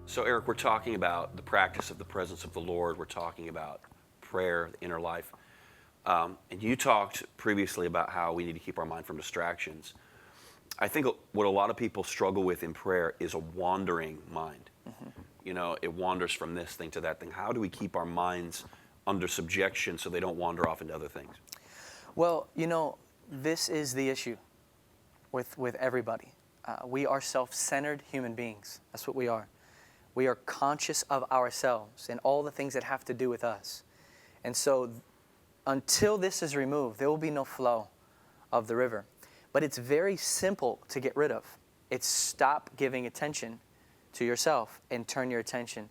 So, Eric, we're talking about the practice of the presence of the Lord. We're talking about prayer, the inner life. And you talked previously about how we need to keep our mind from distractions. I think what a lot of people struggle with in prayer is a wandering mind. Mm-hmm. You know, it wanders from this thing to that thing. How do we keep our minds under subjection so they don't wander off into other things? Well, you know, this is the issue with everybody. We are self-centered human beings. That's what we are. We are conscious of ourselves and all the things that have to do with us. And so until this is removed, there will be no flow of the river. But it's very simple to get rid of. It's stop giving attention to yourself and turn your attention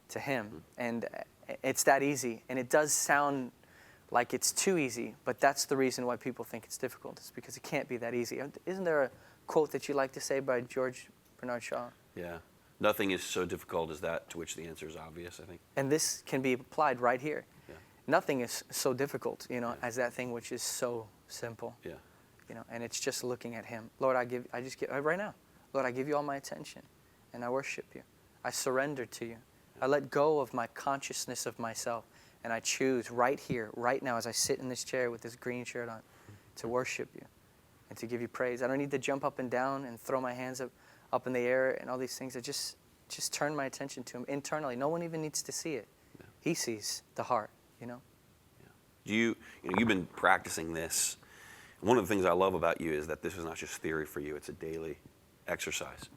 to Him. And it's that easy. And it does sound like it's too easy, but that's the reason why people think it's difficult. It's because it can't be that easy. Isn't there a quote that you like to say by George Bernard Shaw? Yeah. Nothing is so difficult as that to which the answer is obvious, I think. And this can be applied right here. Yeah. Nothing is so difficult, you know, as that thing which is so simple. Yeah. You know, and it's just looking at Him. Lord, right now, Lord, I give you all my attention, and I worship you. I surrender to you. I let go of my consciousness of myself, and I choose right here, right now, as I sit in this chair with this green shirt on, to worship you and to give you praise. I don't need to jump up and down and throw my hands up in the air and all these things. I just turn my attention to Him internally. No one even needs to see it. Yeah. He sees the heart, you know. Yeah. You've been practicing this. One of the things I love about you is that this is not just theory for you, it's a daily exercise.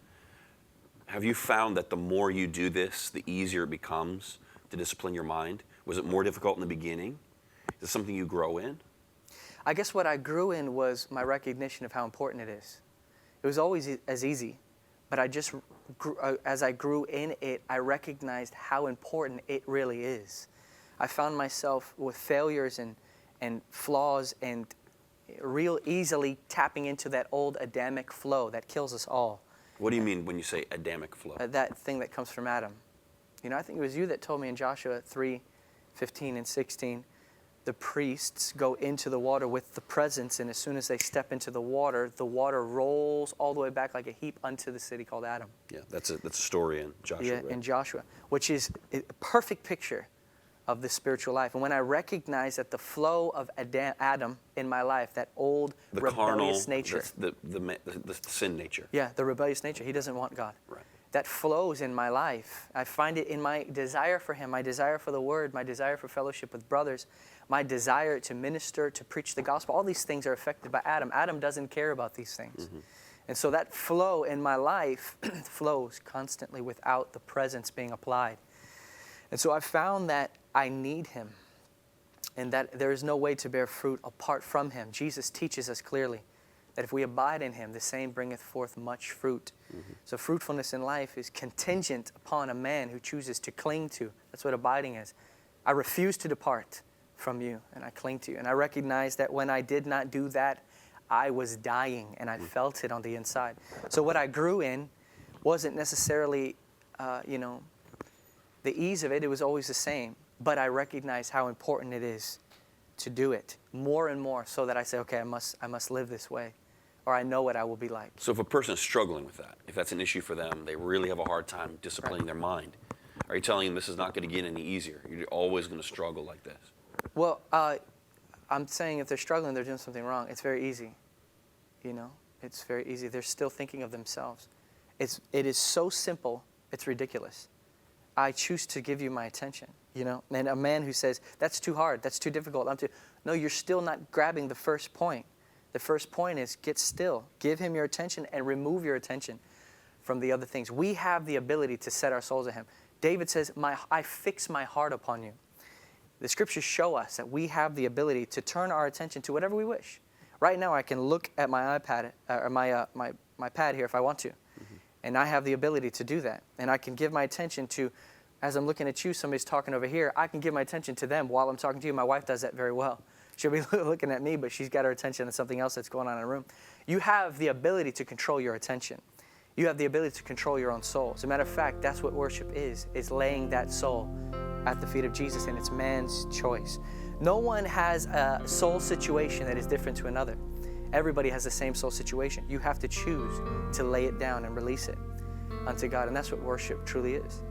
Have you found that the more you do this, the easier it becomes to discipline your mind? Was it more difficult in the beginning? Is it something you grow in? I guess what I grew in was my recognition of how important it is. It was always as easy, but as I grew in it, I recognized how important it really is. I found myself with failures and flaws and real easily tapping into that old Adamic flow that kills us all. What do you mean when you say Adamic flow? That thing that comes from Adam. You know, I think it was you that told me in Joshua 3:15 and 16, the priests go into the water with the presence, and as soon as they step into the water rolls all the way back like a heap unto the city called Adam. Yeah, that's a story in Joshua. Yeah, right? in Joshua, which is a perfect picture of the spiritual life. And when I recognize that the flow of Adam in my life, that old rebellious nature. The sin nature. Yeah, the rebellious nature. He doesn't want God. Right. That flows in my life. I find it in my desire for Him, my desire for the Word, my desire for fellowship with brothers, my desire to minister, to preach the gospel. All these things are affected by Adam. Adam doesn't care about these things. Mm-hmm. And so that flow in my life flows constantly without the presence being applied. And so I found that I need Him and that there is no way to bear fruit apart from Him. Jesus teaches us clearly that if we abide in Him, the same bringeth forth much fruit. Mm-hmm. So fruitfulness in life is contingent upon a man who chooses to cling to. That's what abiding is. I refuse to depart from you, and I cling to you. And I recognize that when I did not do that, I was dying, and I felt it on the inside. So what I grew in wasn't necessarily, the ease of it. It was always the same. But I recognize how important it is to do it more and more, so that I say, okay, I must live this way, or I know what I will be like. So if a person is struggling with that, if that's an issue for them, they really have a hard time disciplining their mind, are you telling them this is not going to get any easier? You're always going to struggle like this? Well, I'm saying if they're struggling, they're doing something wrong. It's very easy. You know, it's very easy. They're still thinking of themselves. It is so simple, it's ridiculous. I choose to give you my attention, you know. And a man who says, that's too hard, that's too difficult. No, you're still not grabbing the first point. The first point is get still. Give Him your attention and remove your attention from the other things. We have the ability to set our souls on Him. David says, I fix my heart upon you. The scriptures show us that we have the ability to turn our attention to whatever we wish. Right now, I can look at my iPad, or my pad here if I want to. Mm-hmm. And I have the ability to do that. And I can give my attention to, as I'm looking at you, somebody's talking over here, I can give my attention to them while I'm talking to you. My wife does that very well. She'll be looking at me, but she's got her attention on something else that's going on in the room. You have the ability to control your attention. You have the ability to control your own soul. As a matter of fact, that's what worship is laying that soul at the feet of Jesus, and it's man's choice. No one has a soul situation that is different to another. Everybody has the same soul situation. You have to choose to lay it down and release it. unto God. And that's what worship truly is.